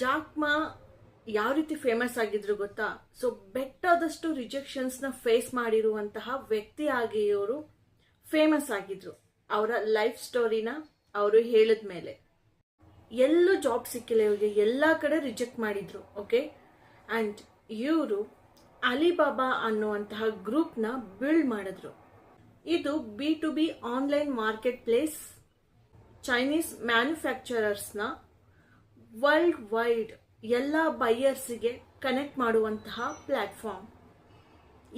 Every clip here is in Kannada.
ಜಾಕ್ಮಾ ಯಾವ ರೀತಿ ಫೇಮಸ್ ಆಗಿದ್ರು ಗೊತ್ತಾ? ಸೊ ಬೆಟ್ಟದಷ್ಟು ರಿಜೆಕ್ಷನ್ಸ್ನ ಫೇಸ್ ಮಾಡಿರುವಂತಹ ವ್ಯಕ್ತಿಯಾಗಿ ಇವರು ಫೇಮಸ್ ಆಗಿದ್ರು. ಅವರ ಲೈಫ್ ಸ್ಟೋರಿನ ಅವರು ಹೇಳಿದ ಮೇಲೆ ಎಲ್ಲೂ ಜಾಬ್ ಸಿಕ್ಕಿಲ್ಲ ಇವ್ರಿಗೆ, ಎಲ್ಲ ಕಡೆ ರಿಜೆಕ್ಟ್ ಮಾಡಿದ್ರು. ಓಕೆ, ಆ್ಯಂಡ್ ಇವರು ಅಲಿಬಾಬಾ ಅನ್ನುವಂತಹ ಗ್ರೂಪ್ನ ಬಿಲ್ಡ್ ಮಾಡಿದ್ರು. ಇದು B2B online marketplace Chinese ಮ್ಯಾನುಫ್ಯಾಕ್ಚರರ್ಸ್ನ ವರ್ಲ್ಡ್ ವೈಡ್ ಎಲ್ಲ ಬೈಯರ್ಸಿಗೆ ಕನೆಕ್ಟ್ ಮಾಡುವಂತಹ ಪ್ಲ್ಯಾಟ್ಫಾರ್ಮ್,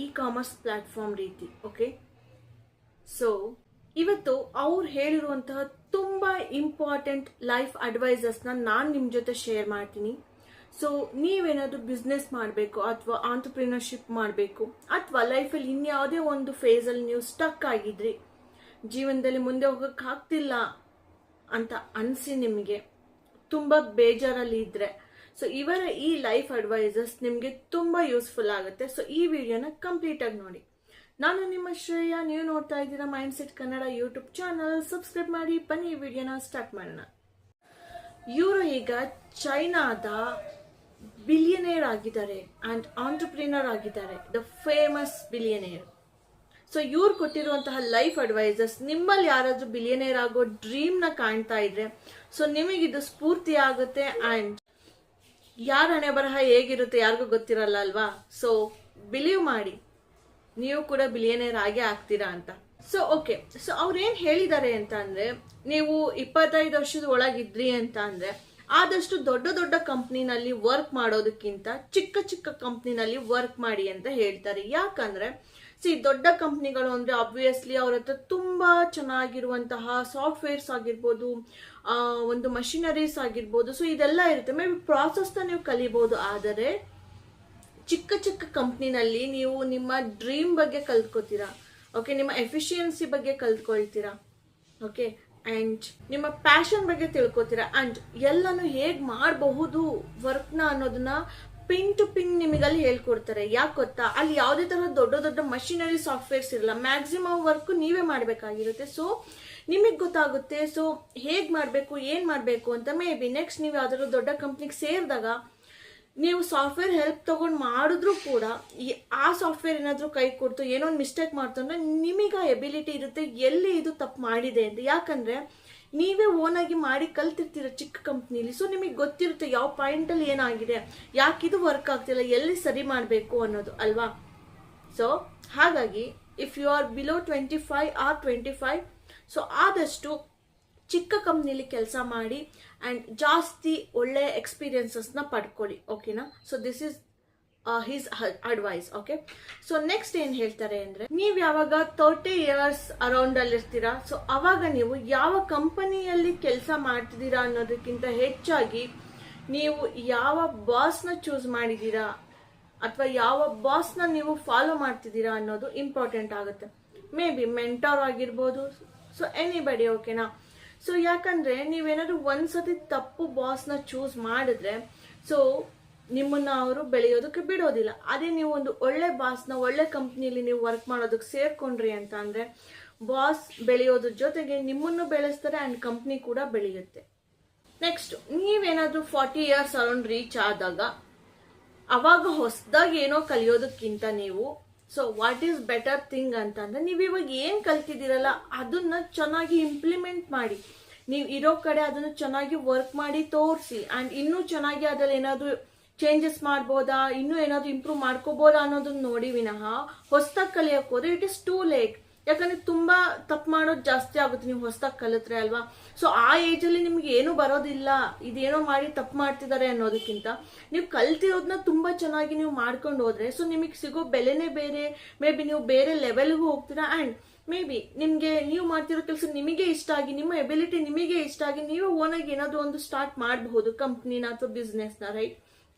ಇ ಕಾಮರ್ಸ್ ಪ್ಲ್ಯಾಟ್ಫಾರ್ಮ್ ರೀತಿ. ಓಕೆ, ಸೊ ಇವತ್ತು ಅವ್ರು ಹೇಳಿರುವಂತಹ ತುಂಬ ಇಂಪಾರ್ಟೆಂಟ್ ಲೈಫ್ ಅಡ್ವೈಸಸ್ನ ನಾನು ನಿಮ್ಮ ಜೊತೆ ಶೇರ್ ಮಾಡ್ತೀನಿ. ಸೊ ನೀವೇನಾದರೂ ಬಿಸ್ನೆಸ್ ಮಾಡಬೇಕು ಅಥವಾ ಆಂಟರ್ಪ್ರಿನರ್ಶಿಪ್ ಮಾಡಬೇಕು ಅಥವಾ ಲೈಫಲ್ಲಿ ಇನ್ಯಾವುದೇ ಒಂದು ಫೇಸಲ್ಲಿ ನೀವು ಸ್ಟಕ್ ಆಗಿದ್ರಿ, ಜೀವನದಲ್ಲಿ ಮುಂದೆ ಹೋಗೋಕ್ಕೆ ಆಗ್ತಿಲ್ಲ ಅಂತ ಅನಿಸಿ ನಿಮಗೆ ತುಂಬ ಬೇಜಾರಲ್ಲಿ ಇದ್ರೆ, ಸೊ ಇವರ ಈ ಲೈಫ್ ಅಡ್ವೈಸಸ್ ನಿಮಗೆ ತುಂಬ ಯೂಸ್ಫುಲ್ ಆಗುತ್ತೆ. ಸೊ ಈ ವಿಡಿಯೋನ ಕಂಪ್ಲೀಟ್ ಆಗಿ ನೋಡಿ. ನಾನು ನಿಮ್ಮ ಶ್ರೇಯ, ನೀವು ನೋಡ್ತಾ ಇದ್ದೀರಾ mindset Kannada YouTube channel. Subscribe ಮಾಡಿ, ಬನ್ನಿ ಈ ವಿಡಿಯೋನ ಸ್ಟಾರ್ಟ್ ಮಾಡೋಣ. ಇವರು ಈಗ ಚೈನಾದ ಬಿಲಿಯನೇರ್ ಆಗಿದ್ದಾರೆ ಆ್ಯಂಡ್ ಆಂಟರ್ಪ್ರಿನರ್ ಆಗಿದ್ದಾರೆ, ದ ಫೇಮಸ್ ಬಿಲಿಯನೇರ್. ಸೊ ಇವ್ರು ಕೊಟ್ಟಿರುವಂತಹ ಲೈಫ್ ಅಡ್ವೈಸಸ್ ನಿಮ್ಮಲ್ಲಿ ಯಾರಾದ್ರೂ ಬಿಲಿಯನೇರ್ ಆಗೋ ಡ್ರೀಮ್ನ ಕಾಣ್ತಾ ಇದ್ರೆ, ಸೊ ನಿಮಗಿದು ಸ್ಫೂರ್ತಿ ಆಗುತ್ತೆ. ಆ್ಯಂಡ್ ಯಾರ ಹಣೆ ಬರಹ ಹೇಗಿರುತ್ತೆ ಯಾರಿಗೂ ಗೊತ್ತಿರಲ್ಲ ಅಲ್ವಾ? ಸೊ ಬಿಲೀವ್ ಮಾಡಿ, ನೀವು ಕೂಡ ಬಿಲಿಯನೇರ್ ಆಗೇ ಆಗ್ತೀರಾ ಅಂತ. ಸೊ ಓಕೆ, ಸೊ ಅವ್ರೇನು ಹೇಳಿದ್ದಾರೆ ಅಂತ ಅಂದರೆ, ನೀವು 25 ವರ್ಷದ ಒಳಗಿದ್ರಿ ಅಂತ ಅಂದರೆ ಆದಷ್ಟು ದೊಡ್ಡ ದೊಡ್ಡ ಕಂಪ್ನಿನಲ್ಲಿ ವರ್ಕ್ ಮಾಡೋದಕ್ಕಿಂತ ಚಿಕ್ಕ ಚಿಕ್ಕ ಕಂಪ್ನಿನಲ್ಲಿ ವರ್ಕ್ ಮಾಡಿ ಅಂತ ಹೇಳ್ತಾರೆ. ಯಾಕಂದರೆ ದೊಡ್ಡ ಕಂಪ್ನಿಗಳು ಅಂದರೆ ಆಬ್ವಿಯಸ್ಲಿ ಅವ್ರ ಹತ್ರ ತುಂಬ ಚೆನ್ನಾಗಿರುವಂತಹ ಸಾಫ್ಟ್ವೇರ್ಸ್ ಆಗಿರ್ಬೋದು, ಒಂದು ಮಷಿನರೀಸ್ ಆಗಿರ್ಬೋದು, ಸೊ ಇದೆಲ್ಲ ಇರುತ್ತೆ. ಮೇ ಬಿ ಪ್ರಾಸೆಸ್ನ ನೀವು ಕಲಿಬೋದು. ಆದರೆ ಚಿಕ್ಕ ಚಿಕ್ಕ ಕಂಪ್ನಿನಲ್ಲಿ ನೀವು ನಿಮ್ಮ ಡ್ರೀಮ್ ಬಗ್ಗೆ ಕಲ್ತ್ಕೋತೀರಾ. ಓಕೆ, ನಿಮ್ಮ ಎಫಿಷಿಯನ್ಸಿ ಬಗ್ಗೆ ಕಲ್ತ್ಕೊಳ್ತೀರಾ. ಓಕೆ, ಆ್ಯಂಡ್ ನಿಮ್ಮ ಪ್ಯಾಷನ್ ಬಗ್ಗೆ ತಿಳ್ಕೊತೀರಾ. ಆ್ಯಂಡ್ ಎಲ್ಲನೂ ಹೇಗೆ ಮಾಡಬಹುದು ವರ್ಕ್ನ ಅನ್ನೋದನ್ನ ಪಿನ್ ಟು ಪಿನ್ ನಿಮಗಲ್ಲಿ ಹೇಳ್ಕೊಡ್ತಾರೆ. ಯಾಕೆ ಗೊತ್ತಾ? ಅಲ್ಲಿ ಯಾವುದೇ ಥರ ದೊಡ್ಡ ದೊಡ್ಡ ಮಷಿನರಿ ಸಾಫ್ಟ್ವೇರ್ಸ್ ಇರಲ್ಲ, ಮ್ಯಾಕ್ಸಿಮಮ್ ವರ್ಕು ನೀವೇ ಮಾಡಬೇಕಾಗಿರುತ್ತೆ. ಸೊ ನಿಮಗೆ ಗೊತ್ತಾಗುತ್ತೆ ಸೊ ಹೇಗೆ ಮಾಡಬೇಕು, ಏನು ಮಾಡಬೇಕು ಅಂತ. ಮೇ ಬಿ ನೆಕ್ಸ್ಟ್ ನೀವು ಯಾವ್ದಾದ್ರು ದೊಡ್ಡ ಕಂಪ್ನಿಗೆ ಸೇರಿದಾಗ ನೀವು ಸಾಫ್ಟ್ವೇರ್ ಹೆಲ್ಪ್ ತೊಗೊಂಡು ಮಾಡಿದ್ರೂ ಕೂಡ ಆ ಸಾಫ್ಟ್ವೇರ್ ಏನಾದರೂ ಕೈ ಕೊಡ್ತು, ಏನೋ ಒಂದು ಮಿಸ್ಟೇಕ್ ಮಾಡ್ತು ಅಂದರೆ ನಿಮಗೆ ಆ ಎಬಿಲಿಟಿ ಇರುತ್ತೆ ಎಲ್ಲಿ ಇದು ತಪ್ಪು ಮಾಡಿದೆ ಅಂತ. ಯಾಕಂದರೆ ನೀವೇ ಓನಾಗಿ ಮಾಡಿ ಕಲ್ತಿರ್ತೀರ ಚಿಕ್ಕ ಕಂಪ್ನಿಲಿ. ಸೊ ನಿಮಗೆ ಗೊತ್ತಿರುತ್ತೆ ಯಾವ ಪಾಯಿಂಟಲ್ಲಿ ಏನಾಗಿದೆ, ಯಾಕಿದು ವರ್ಕ್ ಆಗ್ತಿಲ್ಲ, ಎಲ್ಲಿ ಸರಿ ಮಾಡಬೇಕು ಅನ್ನೋದು ಅಲ್ವಾ? ಸೊ ಹಾಗಾಗಿ if you are below 25 or 25, so ಆದಷ್ಟು ಚಿಕ್ಕ ಕಂಪ್ನಿಲಿ ಕೆಲಸ ಮಾಡಿ ಆ್ಯಂಡ್ ಜಾಸ್ತಿ ಒಳ್ಳೆ ಎಕ್ಸ್ಪೀರಿಯನ್ಸಸ್ನ ಪಡ್ಕೊಳ್ಳಿ. ಓಕೆನಾ? So this is his advice. Okay, so next ಏನು ಹೇಳ್ತಾರೆ ಅಂದರೆ, ನೀವು ಯಾವಾಗ 30 ಇಯರ್ಸ್ ಅರೌಂಡಲ್ಲಿ ಇರ್ತೀರಾ, ಸೊ ಅವಾಗ ನೀವು ಯಾವ ಕಂಪನಿಯಲ್ಲಿ ಕೆಲಸ ಮಾಡ್ತಿದ್ದೀರಾ ಅನ್ನೋದಕ್ಕಿಂತ ಹೆಚ್ಚಾಗಿ ನೀವು ಯಾವ ಬಾಸ್ನ ಚೂಸ್ ಮಾಡಿದ್ದೀರಾ ಅಥವಾ ಯಾವ ಬಾಸ್ನ ನೀವು ಫಾಲೋ ಮಾಡ್ತಿದ್ದೀರಾ ಅನ್ನೋದು ಇಂಪಾರ್ಟೆಂಟ್ ಆಗುತ್ತೆ. ಮೇ ಬಿ ಮೆಂಟಾರ್ ಆಗಿರ್ಬೋದು, ಸೊ ಎನಿಬಡಿ. ಓಕೆನಾ? ಸೊ ಯಾಕಂದರೆ ನೀವೇನಾದ್ರು ಒಂದ್ಸತಿ ತಪ್ಪು ಬಾಸ್ನ ಚೂಸ್ ಮಾಡಿದ್ರೆ ಸೊ ನಿಮ್ಮನ್ನು ಅವರು ಬೆಳೆಯೋದಕ್ಕೆ ಬಿಡೋದಿಲ್ಲ. ಅದೇ ನೀವು ಒಂದು ಒಳ್ಳೆ ಬಾಸ್ನ ಒಳ್ಳೆ ಕಂಪ್ನಿಯಲ್ಲಿ ನೀವು ವರ್ಕ್ ಮಾಡೋದಕ್ಕೆ ಸೇರ್ಕೊಂಡ್ರಿ ಅಂತ ಅಂದರೆ ಬಾಸ್ ಬೆಳೆಯೋದ್ರ ಜೊತೆಗೆ ನಿಮ್ಮನ್ನು ಬೆಳೆಸ್ತಾರೆ ಆ್ಯಂಡ್ ಕಂಪ್ನಿ ಕೂಡ ಬೆಳೆಯುತ್ತೆ. ನೆಕ್ಸ್ಟ್, ನೀವೇನಾದರೂ 40 ಇಯರ್ಸ್ ಅರೌಂಡ್ ರೀಚ್ ಆದಾಗ ಅವಾಗ ಹೊಸದಾಗಿ ಏನೋ ಕಲಿಯೋದಕ್ಕಿಂತ ನೀವು so what is better thing ಅಂತಂದರೆ, ನೀವು ಇವಾಗ ಏನು ಕಲ್ತಿದ್ದೀರಲ್ಲ ಅದನ್ನ ಚೆನ್ನಾಗಿ ಇಂಪ್ಲಿಮೆಂಟ್ ಮಾಡಿ, ನೀವು ಇರೋ ಕಡೆ ಅದನ್ನು ಚೆನ್ನಾಗಿ ವರ್ಕ್ ಮಾಡಿ ತೋರಿಸಿ. ಆ್ಯಂಡ್ ಇನ್ನೂ ಚೆನ್ನಾಗಿ ಅದ್ರಲ್ಲಿ ಏನಾದರೂ ಚೇಂಜಸ್ ಮಾಡ್ಬೋದಾ, ಇನ್ನೂ ಏನಾದರೂ ಇಂಪ್ರೂವ್ ಮಾಡ್ಕೋಬೋದಾ ಅನ್ನೋದನ್ನ ನೋಡಿ ವಿನಃ ಹೊಸದಾಗಿ ಕಲಿಯೋಕೆ ಹೋದ್ರೆ ಇಟ್ ಇಸ್ ಟೂ ಲೇಟ್. ಯಾಕಂದರೆ ತುಂಬ ತಪ್ಪು ಮಾಡೋದು ಜಾಸ್ತಿ ಆಗುತ್ತೆ ನೀವು ಹೊಸದಾಗಿ ಕಲಿತ್ರೆ ಅಲ್ವಾ? ಸೊ ಆ ಏಜಲ್ಲಿ ನಿಮ್ಗೆ ಏನೂ ಬರೋದಿಲ್ಲ, ಇದೇನೋ ಮಾಡಿ ತಪ್ಪು ಮಾಡ್ತಿದ್ದಾರೆ ಅನ್ನೋದಕ್ಕಿಂತ ನೀವು ಕಲ್ತಿರೋದನ್ನ ತುಂಬ ಚೆನ್ನಾಗಿ ನೀವು ಮಾಡ್ಕೊಂಡು ಹೋದ್ರೆ ಸೊ ನಿಮಗೆ ಸಿಗೋ ಬೆಲೆನೇ ಬೇರೆ. ಮೇ ಬಿ ನೀವು ಬೇರೆ ಲೆವೆಲ್ಗೂ ಹೋಗ್ತೀರಾ. ಆ್ಯಂಡ್ ಮೇ ಬಿ ನಿಮಗೆ ನೀವು ಮಾಡ್ತಿರೋ ಕೆಲಸ ನಿಮಗೆ ಇಷ್ಟ ಆಗಿ, ನಿಮ್ಮ ಎಬಿಲಿಟಿ ನಿಮಗೆ ಇಷ್ಟ ಆಗಿ ನೀವು ಓನಾಗಿ ಏನಾದರೂ ಒಂದು ಸ್ಟಾರ್ಟ್ ಮಾಡಬಹುದು, ಕಂಪ್ನಿನ ಅಥವಾ ಬಿಸ್ನೆಸ್ನ. Right?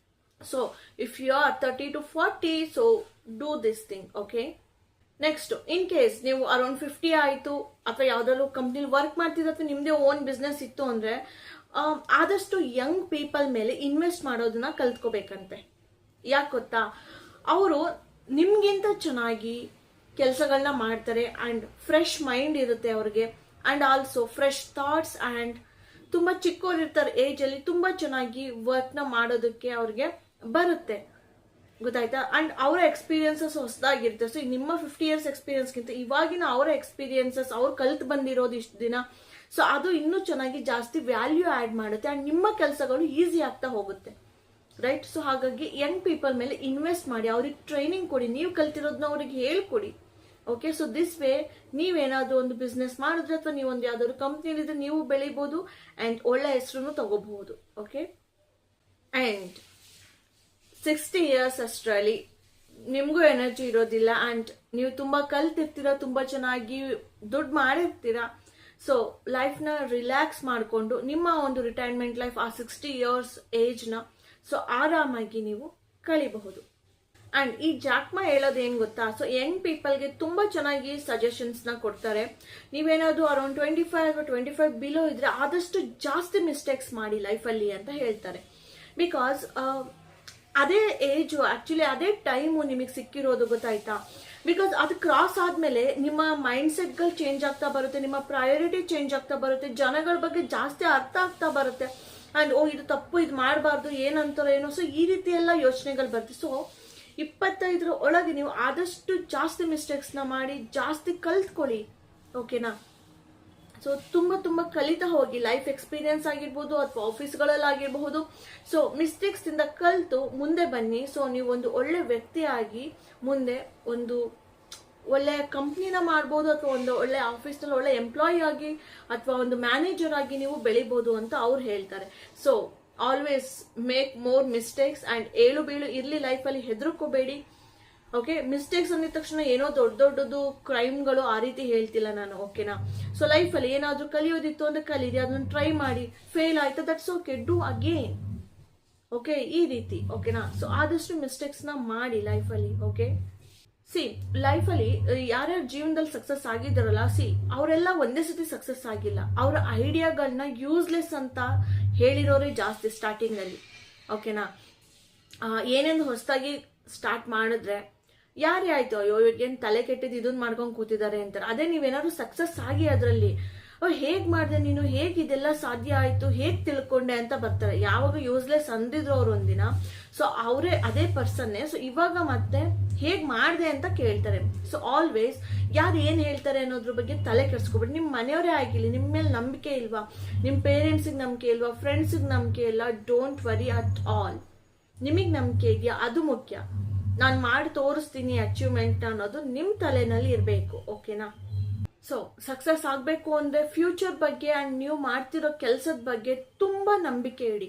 So if you are 30 to 40, so do this thing. Okay, next, in case ನೀವು ಅರೌಂಡ್ 50 ಆಯಿತು ಅಥವಾ ಯಾವುದಾದ್ರು ಕಂಪ್ನಿಲಿ ವರ್ಕ್ ಮಾಡ್ತಿದ್ರೆ ಅಥವಾ ನಿಮ್ಮದೇ ಓನ್ ಬಿಸ್ನೆಸ್ ಇತ್ತು ಅಂದರೆ ಆದಷ್ಟು ಯಂಗ್ ಪೀಪಲ್ ಮೇಲೆ ಇನ್ವೆಸ್ಟ್ ಮಾಡೋದನ್ನ ಕಲ್ತ್ಕೋಬೇಕಂತೆ. ಯಾಕೆ ಗೊತ್ತಾ? ಅವರು ನಿಮಗಿಂತ ಚೆನ್ನಾಗಿ ಕೆಲಸಗಳನ್ನ ಮಾಡ್ತಾರೆ ಆ್ಯಂಡ್ ಫ್ರೆಶ್ ಮೈಂಡ್ ಇರುತ್ತೆ ಅವ್ರಿಗೆ, and also fresh thoughts and ತುಂಬ ಚಿಕ್ಕವ್ರು ಇರ್ತಾರೆ ಏಜಲ್ಲಿ, ತುಂಬ ಚೆನ್ನಾಗಿ ವರ್ಕ್ನ ಮಾಡೋದಕ್ಕೆ ಅವ್ರಿಗೆ ಬರುತ್ತೆ, ಗೊತ್ತಾಯ್ತಾ. ಅಂಡ್ ಅವರ ಎಕ್ಸ್ಪೀರಿಯನ್ಸಸ್ ಹೊಸದಾಗಿರುತ್ತೆ. ಸೊ ನಿಮ್ಮ 50 years ಎಕ್ಸ್ಪೀರಿಯನ್ಸ್ಗಿಂತ ಇವಾಗಿನ ಅವರ ಎಕ್ಸ್ಪೀರಿಯನ್ಸಸ್ ಅವ್ರು ಕಲ್ತು ಬಂದಿರೋದು ಇಷ್ಟು ದಿನ, ಸೊ ಅದು ಇನ್ನೂ ಚೆನ್ನಾಗಿ ಜಾಸ್ತಿ ವ್ಯಾಲ್ಯೂ ಆ್ಯಡ್ ಮಾಡುತ್ತೆ ಅಂಡ್ ನಿಮ್ಮ ಕೆಲಸಗಳು ಈಸಿ ಆಗ್ತಾ ಹೋಗುತ್ತೆ, ರೈಟ್. ಸೊ ಹಾಗಾಗಿ ಯಂಗ್ ಪೀಪಲ್ ಮೇಲೆ ಇನ್ವೆಸ್ಟ್ ಮಾಡಿ, ಅವ್ರಿಗೆ ಟ್ರೈನಿಂಗ್ ಕೊಡಿ, ನೀವು ಕಲ್ತಿರೋದನ್ನ ಅವ್ರಿಗೆ ಹೇಳ್ಕೊಡಿ. ಓಕೆ, ಸೊ ದಿಸ್ ವೇ ನೀವೇನಾದ್ರೂ ಒಂದು ಬಿಸ್ನೆಸ್ ಮಾಡಿದ್ರೆ ಅಥವಾ ನೀವೊಂದು ಯಾವ್ದಾದ್ರು ಕಂಪ್ನಿಲಿದ್ರೆ ನೀವು ಬೆಳಿಬಹುದು ಅಂಡ್ ಒಳ್ಳೆ ಹೆಸರು ತಗೋಬಹುದು. ಓಕೆ, ಅಂಡ್ 60 years ಅಷ್ಟರಲ್ಲಿ ನಿಮಗೂ ಎನರ್ಜಿ ಇರೋದಿಲ್ಲ ಅಂಡ್ ನೀವು ತುಂಬಾ ಕಲ್ತಿರ್ತೀರ, ತುಂಬಾ ಚೆನ್ನಾಗಿ ದುಡ್ಡು ಮಾಡಿರ್ತೀರಾ. ಸೊ ಲೈಫ್ನ ರಿಲ್ಯಾಕ್ಸ್ ಮಾಡಿಕೊಂಡು ನಿಮ್ಮ ಒಂದು ರಿಟೈರ್ಮೆಂಟ್ ಲೈಫ್ ಆ 60 years ಏಜ್ನ ಸೊ ಆರಾಮಾಗಿ ನೀವು ಕಳಿಬಹುದು. ಅಂಡ್ ಈ ಜಾಕ್ಮಾ ಹೇಳೋದು ಏನ್ ಗೊತ್ತಾ, ಸೊ ಯಂಗ್ ಪೀಪಲ್ಗೆ ತುಂಬಾ ಚೆನ್ನಾಗಿ ಸಜೆಷನ್ಸ್ನ ಕೊಡ್ತಾರೆ. ನೀವೇನಾದ್ರು ಅರೌಂಡ್ 25 ಅಥವಾ 25 ಬಿಲೋ ಇದ್ರೆ ಆದಷ್ಟು ಜಾಸ್ತಿ ಮಿಸ್ಟೇಕ್ಸ್ ಮಾಡಿ ಲೈಫಲ್ಲಿ ಅಂತ ಹೇಳ್ತಾರೆ. ಬಿಕಾಸ್ ಅದೇ ಏಜು ಆಕ್ಚುಲಿ ಅದೇ ಟೈಮು ನಿಮಗೆ ಸಿಕ್ಕಿರೋದು, ಗೊತ್ತಾಯ್ತಾ. ಬಿಕಾಸ್ ಅದು ಕ್ರಾಸ್ ಆದ್ಮೇಲೆ ನಿಮ್ಮ ಮೈಂಡ್ ಸೆಟ್ಗಳು ಚೇಂಜ್ ಆಗ್ತಾ ಬರುತ್ತೆ, ನಿಮ್ಮ ಪ್ರಯಾರಿಟಿ ಚೇಂಜ್ ಆಗ್ತಾ ಬರುತ್ತೆ, ಜನಗಳ ಬಗ್ಗೆ ಜಾಸ್ತಿ ಅರ್ಥ ಆಗ್ತಾ ಬರುತ್ತೆ. ಅಂಡ್ ಇದು ತಪ್ಪು, ಇದು ಮಾಡಬಾರ್ದು, ಏನಂತಾರೋ ಏನೋ, ಸೊ ಈ ರೀತಿ ಎಲ್ಲ ಯೋಚನೆಗಳು ಬರುತ್ತೆ. ಸೊ 25 ಒಳಗೆ ನೀವು ಆದಷ್ಟು ಜಾಸ್ತಿ ಮಿಸ್ಟೇಕ್ಸ್ನ ಮಾಡಿ ಜಾಸ್ತಿ ಕಲ್ತ್ಕೊಳ್ಳಿ, ಓಕೆನಾ. ಸೊ ತುಂಬಾ ಕಲಿತಾ ಹೋಗಿ, ಲೈಫ್ ಎಕ್ಸ್ಪೀರಿಯನ್ಸ್ ಆಗಿರ್ಬೋದು ಅಥವಾ ಆಫೀಸ್ಗಳಲ್ಲಿ ಆಗಿರಬಹುದು. ಸೊ ಮಿಸ್ಟೇಕ್ಸ್ ಇಂದ ಕಲ್ತು ಮುಂದೆ ಬನ್ನಿ. ಸೊ ನೀವು ಒಂದು ಒಳ್ಳೆ ವ್ಯಕ್ತಿ ಆಗಿ ಮುಂದೆ ಒಂದು ಒಳ್ಳೆ ಕಂಪ್ನಿನ ಮಾಡ್ಬೋದು ಅಥವಾ ಒಂದು ಒಳ್ಳೆ ಆಫೀಸ್ನಲ್ಲಿ ಒಳ್ಳೆ ಎಂಪ್ಲಾಯಿ ಆಗಿ ಅಥವಾ ಒಂದು ಮ್ಯಾನೇಜರ್ ಆಗಿ ನೀವು ಬೆಳಿಬೋದು ಅಂತ ಅವ್ರು ಹೇಳ್ತಾರೆ. So always make more mistakes and ಏಳು ಬೀಳು ಇರ್ಲಿ ಲೈಫಲ್ಲಿ, ಹೆದರ್ಕೋಬೇಡಿ. ಓಕೆ, ಮಿಸ್ಟೇಕ್ಸ್ ಅಂದಿದ ತಕ್ಷಣ ಏನೋ ದೊಡ್ಡದು ಕ್ರೈಮ್ಗಳು ಆ ರೀತಿ ಹೇಳ್ತಿಲ್ಲ ನಾನು, ಓಕೆನಾ. ಸೊ ಲೈಫಲ್ಲಿ ಏನಾದ್ರೂ ಕಲಿಯೋದಿತ್ತು ಅಂದ್ರೆ ಕಲೀರಿ, ಅದನ್ನ ಟ್ರೈ ಮಾಡಿ, ಫೇಲ್ ಆಯ್ತಾ that's okay, do again. Okay, ಈ ರೀತಿ, ಓಕೆನಾ. ಸೊ ಆದಷ್ಟು ಮಿಸ್ಟೇಕ್ಸ್ ನ ಮಾಡಿ ಲೈಫಲ್ಲಿ. ಓಕೆ, ಸಿ ಲೈಫಲ್ಲಿ ಯಾರ್ಯಾರು ಜೀವನದಲ್ಲಿ ಸಕ್ಸಸ್ ಆಗಿದ್ದಾರಲ್ಲ, ಸಿ ಅವರೆಲ್ಲ ಒಂದೇ ಸತಿ ಸಕ್ಸಸ್ ಆಗಿಲ್ಲ. ಅವರ ಐಡಿಯಾಗಳನ್ನ ಯೂಸ್ಲೆಸ್ ಅಂತ ಹೇಳಿರೋರೇ ಜಾಸ್ತಿ ಸ್ಟಾರ್ಟಿಂಗ್ ಅಲ್ಲಿ, ಓಕೆನಾ. ಏನೇನು ಹೊಸದಾಗಿ ಸ್ಟಾರ್ಟ್ ಮಾಡಿದ್ರೆ ಯಾರೇ ಆಯ್ತು, ಅಯ್ಯೋ ಇವ್ರಿಗೇನು ತಲೆ ಕೆಟ್ಟಿದ್ದು ಇದನ್ನ ಮಾಡ್ಕೊಂಡು ಕೂತಿದ್ದಾರೆ ಅಂತಾರೆ. ಅದೇ ನೀವೇನಾದ್ರು ಸಕ್ಸಸ್ ಆಗಿ ಅದರಲ್ಲಿ ಹೇಗ್ ಮಾಡಿದೆ ನೀನು, ಹೇಗ್ ಇದೆಲ್ಲ ಸಾಧ್ಯ ಆಯ್ತು, ಹೇಗ್ ತಿಳ್ಕೊಂಡೆ ಅಂತ ಬರ್ತಾರೆ. ಯಾವಾಗ ಯೂಸ್ಲೆಸ್ ಅಂದಿದ್ರು ಅವ್ರು ಒಂದಿನ, ಸೊ ಅವರೇ ಅದೇ ಪರ್ಸನ್ನೇ ಸೊ ಇವಾಗ ಮತ್ತೆ ಹೇಗ್ ಮಾಡಿದೆ ಅಂತ ಕೇಳ್ತಾರೆ. ಸೊ ಆಲ್ವೇಸ್ ಯಾರು ಏನ್ ಹೇಳ್ತಾರೆ ಅನ್ನೋದ್ರ ಬಗ್ಗೆ ತಲೆ ಕೆಡ್ಸ್ಕೊಬಿಡಿ. ನಿಮ್ ಮನೆಯವರೇ ಆಗಿಲ್ಲ, ನಿಮ್ ಮೇಲೆ ನಂಬಿಕೆ ಇಲ್ವಾ, ನಿಮ್ ಪೇರೆಂಟ್ಸಿಗೆ ನಂಬಿಕೆ ಇಲ್ವಾ, ಫ್ರೆಂಡ್ಸಿಗೆ ನಂಬಿಕೆ ಇಲ್ಲ, ಡೋಂಟ್ ವರಿ ಅಟ್ ಆಲ್. ನಿಮಗ್ ನಂಬಿಕೆ ಇದೆಯಾ, ಅದು ಮುಖ್ಯ. ನಾನು ಮಾಡಿ ತೋರಿಸ್ತೀನಿ ಅಚೀವ್ಮೆಂಟ್ ಅನ್ನೋದು ನಿಮ್ ತಲೆನಲ್ಲಿ ಇರಬೇಕು, ಓಕೆನಾ. ಸೊ ಸಕ್ಸಸ್ ಆಗಬೇಕು ಅಂದ್ರೆ ಫ್ಯೂಚರ್ ಬಗ್ಗೆ ಅಂಡ್ ನೀವು ಮಾಡ್ತಿರೋ ಕೆಲಸದ ಬಗ್ಗೆ ತುಂಬಾ ನಂಬಿಕೆ ಇಡಿ,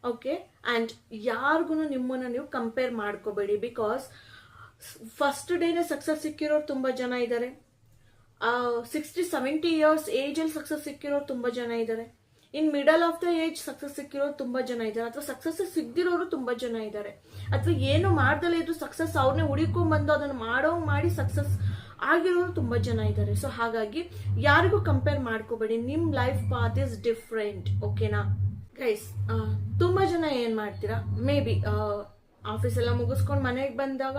ಓಕೆ. ಅಂಡ್ ಯಾರಿಗೂ ನಿಮ್ಮನ್ನ ನೀವು ಕಂಪೇರ್ ಮಾಡ್ಕೋಬೇಡಿ. ಬಿಕಾಸ್ ಫಸ್ಟ್ ಡೇನೆ ಸಕ್ಸಸ್ ಸಿಕ್ಕಿರೋರು ತುಂಬಾ ಜನ ಇದ್ದಾರೆ, 60-70 years ಏಜಲ್ಲಿ ಸಕ್ಸಸ್ ಸಿಕ್ಕಿರೋರು ತುಂಬಾ ಜನ ಇದ್ದಾರೆ, in middle of the age success ಸಿಕ್ಕಿರೋರು ತುಂಬಾ ಜನ ಇದ್ದಾರೆ, ಅಥವಾ ಸಕ್ಸಸ್ ಸಿಗದಿರೋರು ತುಂಬಾ ಜನ ಇದ್ದಾರೆ, ಅಥವಾ ಏನು ಮಾಡ್ದಲೇ ಇದ್ರು ಸಕ್ಸಸ್ ಅವ್ರನ್ನೇ ಹುಡುಕೊಂಡ್ ಬಂದು ಅದನ್ನ ಮಾಡಿ ಸಕ್ಸಸ್ ಆಗಿರೋರು ತುಂಬಾ ಜನ ಇದ್ದಾರೆ. ಸೊ ಹಾಗಾಗಿ ಯಾರಿಗೂ ಕಂಪೇರ್ ಮಾಡ್ಕೋಬೇಡಿ, ನಿಮ್ ಲೈಫ್ ಪಾತ್ ಇಸ್ ಡಿಫ್ರೆಂಟ್, ಓಕೆನಾ ಗೈಸ್. ತುಂಬಾ ಜನ ಏನ್ ಮಾಡ್ತೀರಾ, ಮೇ ಬಿ ಆಫೀಸ್ ಎಲ್ಲ ಮುಗಿಸ್ಕೊಂಡು ಮನೆಗೆ ಬಂದಾಗ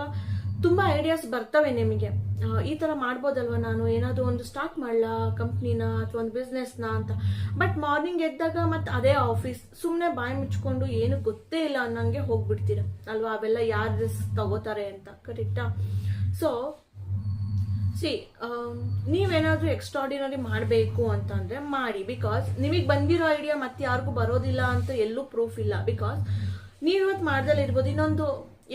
ತುಂಬಾ ಐಡಿಯಾಸ್ ಬರ್ತವೆ ನಿಮಗೆ, ಈ ತರ ಮಾಡ್ಬೋದಲ್ವಾ, ನಾನು ಏನಾದ್ರು ಒಂದು ಸ್ಟಾರ್ಟ್ ಮಾಡ್ಲಾ ಕಂಪ್ನಿನ ಅಥವಾ ಒಂದು ಬಿಸ್ನೆಸ್ನ ಅಂತ. ಬಟ್ ಮಾರ್ನಿಂಗ್ ಎದ್ದಾಗ ಮತ್ತೆ ಅದೇ ಆಫೀಸ್, ಸುಮ್ನೆ ಬಾಯಿ ಮುಚ್ಕೊಂಡು ಏನು ಗೊತ್ತೇ ಇಲ್ಲ ಅನ್ನಂಗೆ ಹೋಗ್ಬಿಡ್ತೀರ ಅಲ್ವಾ. ಅವೆಲ್ಲ ಯಾರು ರಿಸ್ಕ್ ತಗೋತಾರೆ ಅಂತ, ಕರೆಕ್ಟಾ. ಸೊ ಸಿ ನೀವೇನಾದ್ರೂ ಎಕ್ಸ್ಟ್ರಾಡಿನರಿ ಮಾಡಬೇಕು ಅಂತಂದ್ರೆ ಮಾಡಿ. ಬಿಕಾಸ್ ನಿಮಗೆ ಬಂದಿರೋ ಐಡಿಯಾ ಮತ್ತೆ ಯಾರಿಗೂ ಬರೋದಿಲ್ಲ ಅಂತ ಎಲ್ಲೂ ಪ್ರೂಫ್ ಇಲ್ಲ. ಬಿಕಾಸ್ ನೀವು ಇವತ್ತು ಮಾಡ್ದಲ್ಲೇ ಇರ್ಬೋದು, ಇನ್ನೊಂದು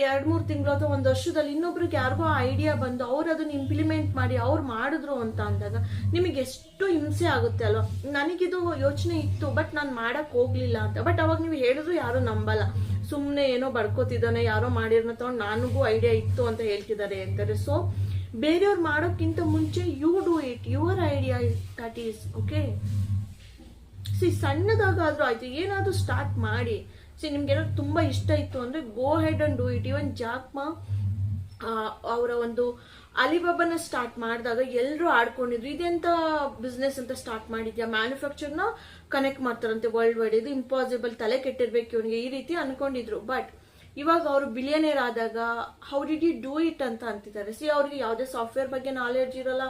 2-3 ತಿಂಗಳು ಅಥವಾ 1 ವರ್ಷದಲ್ಲಿ ಇನ್ನೊಬ್ರಿಗೆ ಯಾರಿಗೋ ಐಡಿಯಾ ಬಂದು ಅವ್ರು ಅದನ್ನ ಇಂಪ್ಲಿಮೆಂಟ್ ಮಾಡಿ ಅವ್ರು ಮಾಡಿದ್ರು ಅಂತ ಅಂದಾಗ ನಿಮಗೆ ಎಷ್ಟು ಹಿಂಸೆ ಆಗುತ್ತೆ ಅಲ್ವಾ. ನನಗಿದು ಯೋಚನೆ ಇತ್ತು ಬಟ್ ನಾನು ಮಾಡಕ್ ಹೋಗ್ಲಿಲ್ಲ ಅಂತ. ಬಟ್ ಅವಾಗ ನೀವು ಹೇಳಿದ್ರು ಯಾರು ನಂಬಲ್ಲ, ಸುಮ್ಮನೆ ಏನೋ ಬಡ್ಕೋತಿದ್ದಾನೆ, ಯಾರೋ ಮಾಡಿರೋನ ತಗೊಂಡು ನನಗೂ ಐಡಿಯಾ ಇತ್ತು ಅಂತ ಹೇಳ್ತಿದ್ದಾರೆ ಅಂತಾರೆ. ಸೊ ಬೇರೆಯವ್ರು ಮಾಡೋಕ್ಕಿಂತ ಮುಂಚೆ you do it, your idea that is okay. See ಸಣ್ಣದಾಗಾದ್ರೂ ಆಯ್ತು, ಏನಾದ್ರೂ ಸ್ಟಾರ್ಟ್ ಮಾಡಿ. ಸಿ ನಿಮ್ಗೆ ಏನಾದ್ರು ತುಂಬಾ ಇಷ್ಟ ಇತ್ತು ಅಂದ್ರೆ ಗೋ ಹೆಡ್ ಅಂಡ್ ಡೂ ಇಟ್. ಇವನ್ ಜಾಕ್ಮಾ ಅವರ ಒಂದು ಅಲಿಬಾಬಾನ ಸ್ಟಾರ್ಟ್ ಮಾಡಿದಾಗ ಎಲ್ಲರೂ ಆಡ್ಕೊಂಡಿದ್ರು, ಇದೆಂತ ಬಿಸ್ನೆಸ್ ಅಂತ ಸ್ಟಾರ್ಟ್ ಮಾಡಿದ್ಯಾ, ಮ್ಯಾನುಫ್ಯಾಕ್ಚರ್ನ ಕನೆಕ್ಟ್ ಮಾಡ್ತಾರಂತೆ ವರ್ಲ್ಡ್ ವೈಡ್, ಇದು ಇಂಪಾಸಿಬಲ್, ತಲೆ ಕೆಟ್ಟಿರ್ಬೇಕು ಇವನಿಗೆ, ಈ ರೀತಿ ಅನ್ಕೊಂಡಿದ್ರು. ಬಟ್ ಇವಾಗ ಅವರು ಬಿಲಿಯನೇರ್ ಆದಾಗ how did you do it ಅಂತ ಅಂತಿದ್ದಾರೆ. ಸಿ ಅವ್ರಿಗೆ ಯಾವುದೇ ಸಾಫ್ಟ್ವೇರ್ ಬಗ್ಗೆ ನಾಲೆಡ್ಜ್ ಇರಲ್ಲ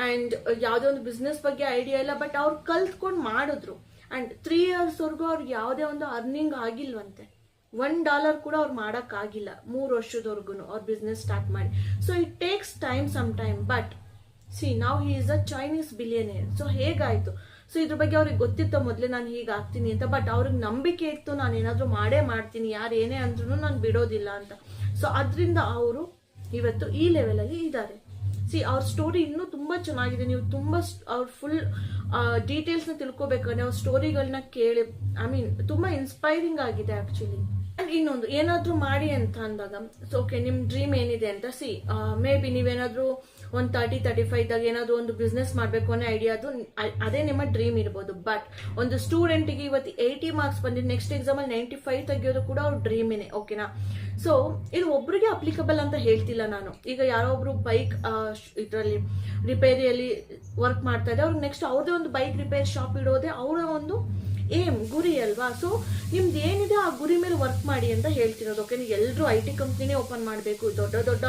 ಅಂಡ್ ಯಾವುದೇ ಒಂದು ಬಿಸ್ನೆಸ್ ಬಗ್ಗೆ ಐಡಿಯಾ ಇಲ್ಲ, ಬಟ್ ಅವ್ರು ಕಲ್ತ್ಕೊಂಡು ಮಾಡಿದ್ರು ಆ್ಯಂಡ್ 3 ಇಯರ್ಸ್ವರೆಗೂ ಅವ್ರಿಗೆ ಯಾವುದೇ ಒಂದು ಅರ್ನಿಂಗ್ ಆಗಿಲ್ವಂತೆ. $1 ಕೂಡ ಅವ್ರು ಮಾಡೋಕ್ಕಾಗಿಲ್ಲ 3 ವರ್ಷದವರೆಗೂ ಅವ್ರ ಬಿಸ್ನೆಸ್ ಸ್ಟಾರ್ಟ್ ಮಾಡಿ. So it takes time some time, but see now he is a Chinese billionaire. So ಹೇಗಾಯಿತು? ಸೊ ಇದ್ರ ಬಗ್ಗೆ ಅವ್ರಿಗೆ ಗೊತ್ತಿತ್ತು ಮೊದಲೇ ನಾನು ಹೀಗೆ ಆಗ್ತೀನಿ ಅಂತ, ಬಟ್ ಅವ್ರಿಗೆ ನಂಬಿಕೆ ಇತ್ತು ನಾನು ಏನಾದರೂ ಮಾಡೇ ಮಾಡ್ತೀನಿ, ಯಾರು ಏನೇ ಅಂದ್ರೂ ನಾನು ಬಿಡೋದಿಲ್ಲ ಅಂತ. ಸೊ ಅದರಿಂದ ಅವರು ಇವತ್ತು ಈ ಲೆವೆಲಲ್ಲಿ ಇದ್ದಾರೆ. ಸಿ ಅವ್ರ ಸ್ಟೋರಿ ಇನ್ನೂ ತುಂಬ ಚೆನ್ನಾಗಿದೆ. ನೀವು ತುಂಬ ಅವ್ರ ಫುಲ್ ಡೀಟೇಲ್ಸ್ನ ತಿಳ್ಕೊಬೇಕಂದ್ರೆ ಅವ್ರ ಸ್ಟೋರಿಗಳನ್ನ ಕೇಳಿ, ಐ ಮೀನ್ ತುಂಬ ಇನ್ಸ್ಪೈರಿಂಗ್ ಆಗಿದೆ ಆ್ಯಕ್ಚುಲಿ. ಆ್ಯಂಡ್ ಇನ್ನೊಂದು, ಏನಾದರೂ ಮಾಡಿ ಅಂತ ಅಂದಾಗ, ಸೊ ಓಕೆ ನಿಮ್ಮ ಡ್ರೀಮ್ ಏನಿದೆ ಅಂತ ಸಿ ಮೇ ಬಿ ನೀವೇನಾದರೂ ಒಂದು 30-35 ಇದ್ದಾಗ ಏನಾದರೂ ಒಂದು ಬಿಸ್ನೆಸ್ ಮಾಡಬೇಕು ಅನ್ನೋ ಐಡಿಯಾ, ಅದೇ ನಿಮ್ಮ ಡ್ರೀಮ್ ಇರ್ಬೋದು. ಬಟ್ ಒಂದು ಸ್ಟೂಡೆಂಟಿಗೆ ಇವತ್ತು 80 ಮಾರ್ಕ್ಸ್ ಬಂದಿದ್ದು ನೆಕ್ಸ್ಟ್ ಎಕ್ಸಾಮಲ್ಲಿ 95 ತೆಗಿಯೋದು ಕೂಡ ಅವ್ರ ಡ್ರೀಮೇನೆ, ಓಕೆನಾ? ಸೊ ಇದು ಒಬ್ರಿಗೆ ಅಪ್ಲಿಕಬಲ್ ಅಂತ ಹೇಳ್ತಿಲ್ಲ ನಾನು. ಈಗ ಯಾರೋ ಒಬ್ರು ಬೈಕ್ ಇದರಲ್ಲಿ ರಿಪೇರಿಯಲ್ಲಿ ವರ್ಕ್ ಮಾಡ್ತಾ ಇದ್ದಾರೆ, ಅವ್ರಿಗೆ ನೆಕ್ಸ್ಟ್ ಅವ್ರದೇ ಒಂದು ಬೈಕ್ ರಿಪೇರಿ ಶಾಪ್ ಇಡೋದೇ ಅವರ ಒಂದು ಏಮ್, ಗುರಿ ಅಲ್ವಾ? ಸೊ ನಿಮ್ದು ಏನಿದೆ ಆ ಗುರಿ ಮೇಲೆ ವರ್ಕ್ ಮಾಡಿ ಅಂತ ಹೇಳ್ತಿರೋದು, ಓಕೆ? ಎಲ್ಲರೂ IT ಕಂಪ್ನಿನೇ ಓಪನ್ ಮಾಡಬೇಕು, ದೊಡ್ಡ ದೊಡ್ಡ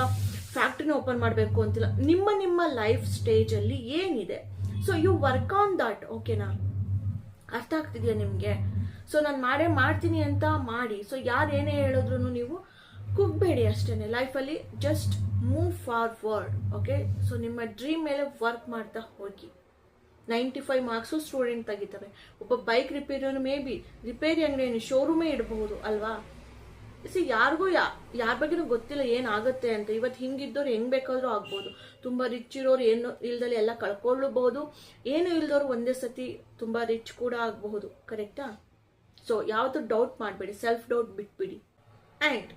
ಫ್ಯಾಕ್ಟ್ರಿನ ಓಪನ್ ಮಾಡಬೇಕು ಅಂತಿಲ್ಲ. ನಿಮ್ಮ ಲೈಫ್ ಸ್ಟೇಜಲ್ಲಿ ಏನಿದೆ, so you work on that, ಓಕೆನಾ? ಅರ್ಥ ಆಗ್ತಿದೆಯಾ ನಿಮಗೆ? ಸೊ ನಾನು ಮಾಡ್ತೀನಿ ಅಂತ ಮಾಡಿ. ಸೊ ಯಾರು ಏನೇ ಹೇಳಿದ್ರು ನೀವು ಕುಗ್ಬೇಡಿ ಅಷ್ಟೇ ಲೈಫಲ್ಲಿ, just move forward, okay? So ನಿಮ್ಮ ಡ್ರೀಮ್ ಮೇಲೆ ವರ್ಕ್ ಮಾಡ್ತಾ ಹೋಗಿ. 95 ಮಾರ್ಕ್ಸು ಸ್ಟೂಡೆಂಟ್ ತೆಗಿತಾರೆ. ಒಬ್ಬ ಬೈಕ್ ರಿಪೇರಿಯನ್ನು ಮೇ ಬಿ ರಿಪೇರಿ ಅಂಗಡಿ ಶೋರೂಮೇ ಇಡಬಹುದು ಅಲ್ವಾ? ಸಿ ಯಾರಿಗೂ ಯಾರ ಬಗ್ಗೆನೂ ಗೊತ್ತಿಲ್ಲ ಏನಾಗುತ್ತೆ ಅಂತ. ಇವತ್ತು ಹಿಂಗಿದ್ದವ್ರು ಹೆಂಗ್ ಬೇಕಾದ್ರೂ ಆಗ್ಬೋದು. ತುಂಬ ರಿಚ್ ಇರೋರು ಏನು ಇಲ್ದಲ್ಲಿ ಎಲ್ಲ ಕಳ್ಕೊಳ್ಳಬಹುದು, ಏನು ಇಲ್ದವ್ರು ಒಂದೇ ಸತಿ ತುಂಬ ರಿಚ್ ಕೂಡ ಆಗಬಹುದು, ಕರೆಕ್ಟಾ? ಸೊ ಯಾವುದು ಡೌಟ್ ಮಾಡಬೇಡಿ, ಸೆಲ್ಫ್ ಡೌಟ್ ಬಿಟ್ಬಿಡಿ. ಆ್ಯಂಡ್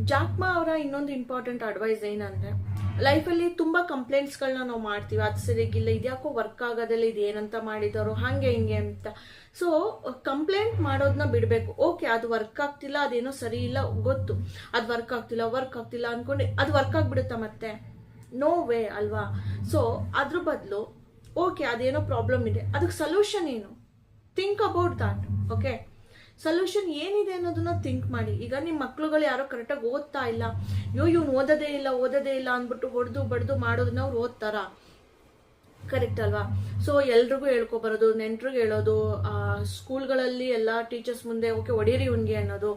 ಜಾಕ್ಮಾ ಅವರ ಇನ್ನೊಂದು ಇಂಪಾರ್ಟೆಂಟ್ ಅಡ್ವೈಸ್ ಏನಂದರೆ, ಲೈಫಲ್ಲಿ ತುಂಬ ಕಂಪ್ಲೇಂಟ್ಸ್ಗಳನ್ನ ನಾವು ಮಾಡ್ತೀವಿ, ಅದು ಸರಿಗಿಲ್ಲ, ಇದ್ಯಾಕೋ ವರ್ಕ್ ಆಗೋದಿಲ್ಲ, ಇದು ಏನಂತ ಮಾಡಿದವರು ಹಾಗೆ ಹಿಂಗೆ ಅಂತ. ಸೊ ಕಂಪ್ಲೇಂಟ್ ಮಾಡೋದನ್ನ ಬಿಡಬೇಕು. ಓಕೆ, ಅದು ವರ್ಕ್ ಆಗ್ತಿಲ್ಲ, ಅದೇನೋ ಸರಿ ಇಲ್ಲ ಗೊತ್ತು, ಅದು ವರ್ಕ್ ಆಗ್ತಿಲ್ಲ ಅಂದ್ಕೊಂಡು ಅದು ವರ್ಕ್ ಆಗಿಬಿಡುತ್ತಾ ಮತ್ತೆ? ನೋ ವೇ ಅಲ್ವಾ? ಸೊ ಅದ್ರ ಬದಲು ಓಕೆ ಅದೇನೋ ಪ್ರಾಬ್ಲಮ್ ಇದೆ, ಅದಕ್ಕೆ ಸೊಲ್ಯೂಷನ್ ಏನು? Think about that, okay? Solution ಏನಿದೆ ಅನ್ನೋದನ್ನ ಥಿಂಕ್ ಮಾಡಿ. ಈಗ ನಿಮ್ಮ ಮಕ್ಳುಗಳು ಯಾರೋ ಕರೆಕ್ಟಾಗಿ ಓದ್ತಾ ಇಲ್ಲ, ಇವ್ನು ಓದೋದೇ ಇಲ್ಲ ಅಂದ್ಬಿಟ್ಟು ಹೊಡೆದು ಬಡ್ದು ಮಾಡೋದನ್ನ ಅವ್ರು ಓದ್ತಾರ? ಕರೆಕ್ಟ್ ಅಲ್ವಾ? ಸೊ ಎಲ್ರಿಗೂ ಹೇಳ್ಕೊಬರೋದು, ನೆಂಟ್ರಿಗೆ ಹೇಳೋದು, ಸ್ಕೂಲ್ಗಳಲ್ಲಿ ಎಲ್ಲ ಟೀಚರ್ಸ್ ಮುಂದೆ ಓಕೆ ಹೊಡೀರಿ ಇವ್ನಿಗೆ ಅನ್ನೋದು,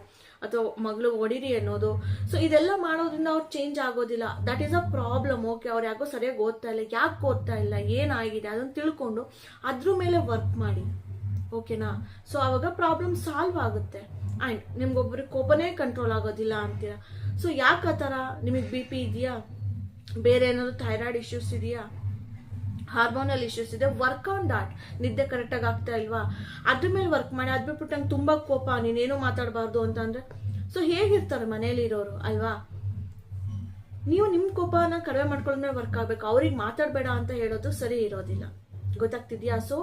ಅಥವಾ ಮಗಳು ಹೊಡೀರಿ ಅನ್ನೋದು. ಸೊ ಇದೆಲ್ಲ ಮಾಡೋದ್ರಿಂದ ಅವ್ರು ಚೇಂಜ್ ಆಗೋದಿಲ್ಲ. That is a problem, okay? ಅವ್ರು ಯಾಕೋ ಸರಿಯಾಗಿ ಓದ್ತಾ ಇಲ್ಲ, ಯಾಕೆ ಓದ್ತಾ ಇಲ್ಲ, ಏನಾಗಿದೆ ಅದನ್ನು ತಿಳ್ಕೊಂಡು ಅದ್ರ ಮೇಲೆ ವರ್ಕ್ ಮಾಡಿ, ಓಕೆನಾ? ಸೊ ಆವಾಗ ಪ್ರಾಬ್ಲಮ್ ಸಾಲ್ವ್ ಆಗುತ್ತೆ. ಆ್ಯಂಡ್ ನಿಮ್ಗೊಬ್ರಿಗೆ ಕೋಪನೇ ಕಂಟ್ರೋಲ್ ಆಗೋದಿಲ್ಲ ಅಂತೀರಾ. ಸೊ ಯಾಕೆ ಆ ಥರ? ನಿಮಗೆ BP ಇದೆಯಾ, ಬೇರೆ ಏನಾದ್ರು ಥೈರಾಯ್ಡ್ ಇಶ್ಯೂಸ್ ಇದೆಯಾ, ಹಾರ್ಮೋನಲ್ ಇಶ್ಯೂಸ್ ಇದೆ, ವರ್ಕ್ ಆನ್ ದಾಟ್. ನಿದ್ದೆ ಕರೆಕ್ಟಾಗಿ ಆಗ್ತಾ ಇಲ್ವಾ, ಅದ್ರ ಮೇಲೆ ವರ್ಕ್ ಮಾಡಿ. ಅದು ಬಿಟ್ಬಿಟ್ಟು ನಂಗೆ ತುಂಬ ಕೋಪ, ನೀನೇನು ಮಾತಾಡಬಾರ್ದು ಅಂತಂದ್ರೆ ಸೊ ಹೇಗಿರ್ತಾರೆ ಮನೇಲಿ ಇರೋರು ಅಲ್ವಾ? ನೀವು ನಿಮ್ಮ ಕೋಪನ ಕಡಿಮೆ ಮಾಡ್ಕೊಳ್ಳೋದ್ಮೇಲೆ ವರ್ಕ್ ಆಗಬೇಕು. ಅವ್ರಿಗೆ ಮಾತಾಡಬೇಡ ಅಂತ ಹೇಳೋದು ಸರಿ ಇರೋದಿಲ್ಲ, ಗೊತ್ತಾಗ್ತಿದ್ಯಾ? ಸೊ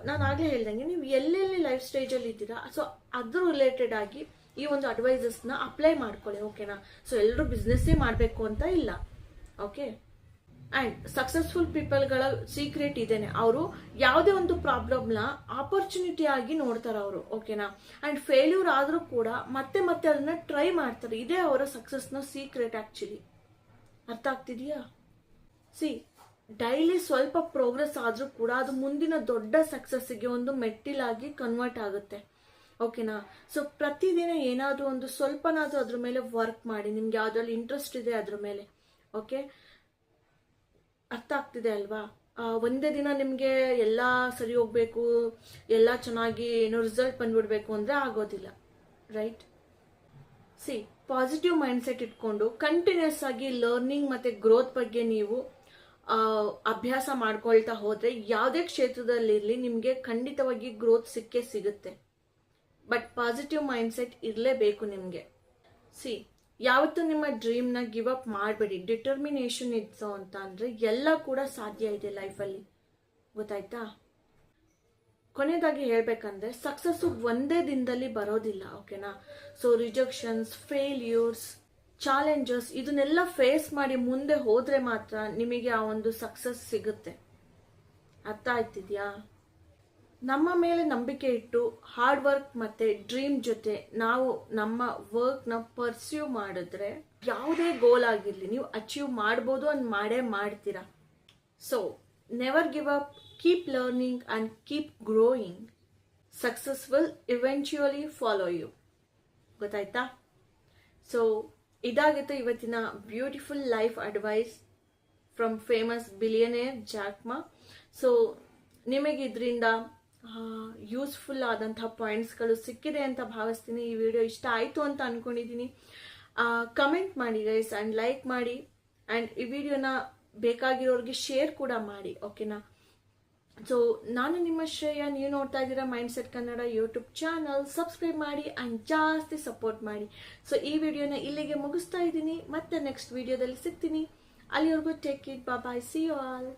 ನಾನು ಆಗಲೇ ಹೇಳ್ದಂಗೆ ನೀವು ಎಲ್ಲೆಲ್ಲಿ ಲೈಫ್ ಸ್ಟೇಜಲ್ಲಿ ಇದ್ದೀರಾ, ಸೊ ಅದ್ರ ರಿಲೇಟೆಡ್ ಆಗಿ ಈ ಒಂದು ಅಡ್ವೈಸಸ್ನ ಅಪ್ಲೈ ಮಾಡ್ಕೊಳ್ಳಿ, ಓಕೆನಾ? ಸೊ ಎಲ್ಲರೂ ಬಿಸ್ನೆಸ್ಸೇ ಮಾಡಬೇಕು ಅಂತ ಇಲ್ಲ, ಓಕೆ? ಆ್ಯಂಡ್ ಸಕ್ಸಸ್ಫುಲ್ ಪೀಪಲ್ಗಳ ಸೀಕ್ರೆಟ್ ಇದೇನೆ, ಅವರು ಯಾವುದೇ ಒಂದು ಪ್ರಾಬ್ಲಮ್ನ ಆಪರ್ಚುನಿಟಿ ಆಗಿ ನೋಡ್ತಾರೆ ಅವರು, ಓಕೆನಾ? ಆ್ಯಂಡ್ ಫೇಲ್ಯೂರ್ ಆದರೂ ಕೂಡ ಮತ್ತೆ ಅದನ್ನ ಟ್ರೈ ಮಾಡ್ತಾರೆ. ಇದೇ ಅವರ ಸಕ್ಸಸ್ನ ಸೀಕ್ರೆಟ್ ಆ್ಯಕ್ಚುಲಿ. ಅರ್ಥ ಆಗ್ತಿದೆಯಾ? ಸಿ ಡೈಲಿ ಸ್ವಲ್ಪ ಪ್ರೋಗ್ರೆಸ್ ಆದರೂ ಕೂಡ ಅದು ಮುಂದಿನ ದೊಡ್ಡ ಸಕ್ಸಸ್ಸಿಗೆ ಒಂದು ಮೆಟ್ಟಿಲಾಗಿ ಕನ್ವರ್ಟ್ ಆಗುತ್ತೆ, ಓಕೆನಾ? ಸೊ ಪ್ರತಿದಿನ ಏನಾದರೂ ಒಂದು ಸ್ವಲ್ಪನಾದರೂ ಅದ್ರ ಮೇಲೆ ವರ್ಕ್ ಮಾಡಿ. ನಿಮ್ಗೆ ಯಾವುದ್ರಲ್ಲಿ ಇಂಟ್ರೆಸ್ಟ್ ಇದೆ ಅದ್ರ ಮೇಲೆ, ಓಕೆ? ಅರ್ಥ ಆಗ್ತಿದೆ ಅಲ್ವಾ? ಒಂದೇ ದಿನ ನಿಮಗೆ ಎಲ್ಲ ಸರಿ ಹೋಗ್ಬೇಕು, ಎಲ್ಲ ಚೆನ್ನಾಗಿ ಏನೋ ರಿಸಲ್ಟ್ ಬಂದ್ಬಿಡ್ಬೇಕು ಅಂದರೆ ಆಗೋದಿಲ್ಲ, ರೈಟ್? ಸಿ ಪಾಸಿಟಿವ್ ಮೈಂಡ್ಸೆಟ್ ಇಟ್ಕೊಂಡು ಕಂಟಿನ್ಯೂಸ್ ಆಗಿ ಲರ್ನಿಂಗ್ ಮತ್ತು ಗ್ರೋತ್ ಬಗ್ಗೆ ನೀವು ಅಭ್ಯಾಸ ಮಾಡ್ಕೊಳ್ತಾ ಹೋದರೆ ಯಾವುದೇ ಕ್ಷೇತ್ರದಲ್ಲಿರಲಿ ನಿಮಗೆ ಖಂಡಿತವಾಗಿ ಗ್ರೋತ್ ಸಿಗುತ್ತೆ. ಬಟ್ ಪಾಸಿಟಿವ್ ಮೈಂಡ್ಸೆಟ್ ಇರಲೇಬೇಕು ನಿಮಗೆ. ಸಿ ಯಾವತ್ತೂ ನಿಮ್ಮ ಡ್ರೀಮ್ನ ಗಿವ್ ಅಪ್ ಮಾಡಬೇಡಿ. ಡಿಟರ್ಮಿನೇಷನ್ ಇತ್ತು ಅಂತ ಅಂದರೆ ಎಲ್ಲ ಕೂಡ ಸಾಧ್ಯ ಇದೆ ಲೈಫಲ್ಲಿ, ಗೊತ್ತಾಯ್ತಾ? ಕೊನೆಯದಾಗಿ ಹೇಳ್ಬೇಕಂದ್ರೆ ಸಕ್ಸಸ್ಸು ಒಂದೇ ದಿನದಲ್ಲಿ ಬರೋದಿಲ್ಲ, ಓಕೆನಾ? ಸೊ ರಿಜೆಕ್ಷನ್ಸ್, ಫೇಲ್ಯೂರ್ಸ್, ಚಾಲೆಂಜಸ್ ಇದನ್ನೆಲ್ಲ ಫೇಸ್ ಮಾಡಿ ಮುಂದೆ ಹೋದರೆ ಮಾತ್ರ ನಿಮಗೆ ಆ ಒಂದು ಸಕ್ಸಸ್ ಸಿಗುತ್ತೆ. ಅರ್ಥ ಆಯ್ತಿದ್ಯಾ? ನಮ್ಮ ಮೇಲೆ ನಂಬಿಕೆ ಇಟ್ಟು ಹಾರ್ಡ್ ವರ್ಕ್ ಮತ್ತು ಡ್ರೀಮ್ ಜೊತೆ ನಾವು ನಮ್ಮ ವರ್ಕ್ನ ಪರ್ಸ್ಯೂ ಮಾಡಿದ್ರೆ ಯಾವುದೇ ಗೋಲ್ ಆಗಿರಲಿ ನೀವು ಅಚೀವ್ ಮಾಡ್ಬೋದು, ಅಂತ ಮಾಡೇ ಮಾಡ್ತೀರಾ. So never give up, keep learning and keep growing. Success will eventually follow you. ಗೊತ್ತಾಯ್ತಾ? ಸೊ ಇದಾಗಿತ್ತು ಇವತ್ತಿನ beautiful life advice from famous billionaire Jack Ma. So ನಿಮಗೆ ಇದರಿಂದ ಯೂಸ್ಫುಲ್ ಆದಂತಹ ಪಾಯಿಂಟ್ಸ್ಗಳು ಸಿಕ್ಕಿದೆ ಅಂತ ಭಾವಿಸ್ತೀನಿ. ಈ ವಿಡಿಯೋ ಇಷ್ಟ ಆಯಿತು ಅಂತ ಅನ್ಕೊಂಡಿದ್ದೀನಿ. ಕಮೆಂಟ್ ಮಾಡಿ ಗೈಸ್ ಆ್ಯಂಡ್ ಲೈಕ್ ಮಾಡಿ, ಆ್ಯಂಡ್ ಈ ವಿಡಿಯೋನ ಬೇಕಾಗಿರೋರಿಗೆ ಶೇರ್ ಕೂಡ ಮಾಡಿ, ಓಕೆನಾ? ಸೊ ನಾನು ನಿಮ್ಮ ಶ್ರೇಯ, ನೀವು ನೋಡ್ತಾ ಇದ್ದೀರಾ mindset Kannada YouTube channel. Subscribe ಮಾಡಿ ಆ್ಯಂಡ್ ಜಾಸ್ತಿ ಸಪೋರ್ಟ್ ಮಾಡಿ. ಸೊ ಈ ವಿಡಿಯೋನ ಇಲ್ಲಿಗೆ ಮುಗಿಸ್ತಾ ಇದ್ದೀನಿ. ಮತ್ತೆ ನೆಕ್ಸ್ಟ್ ವಿಡಿಯೋದಲ್ಲಿ ಸಿಗ್ತೀನಿ. ಅಲ್ಲಿವರೆಗೂ take it, bye, see you all.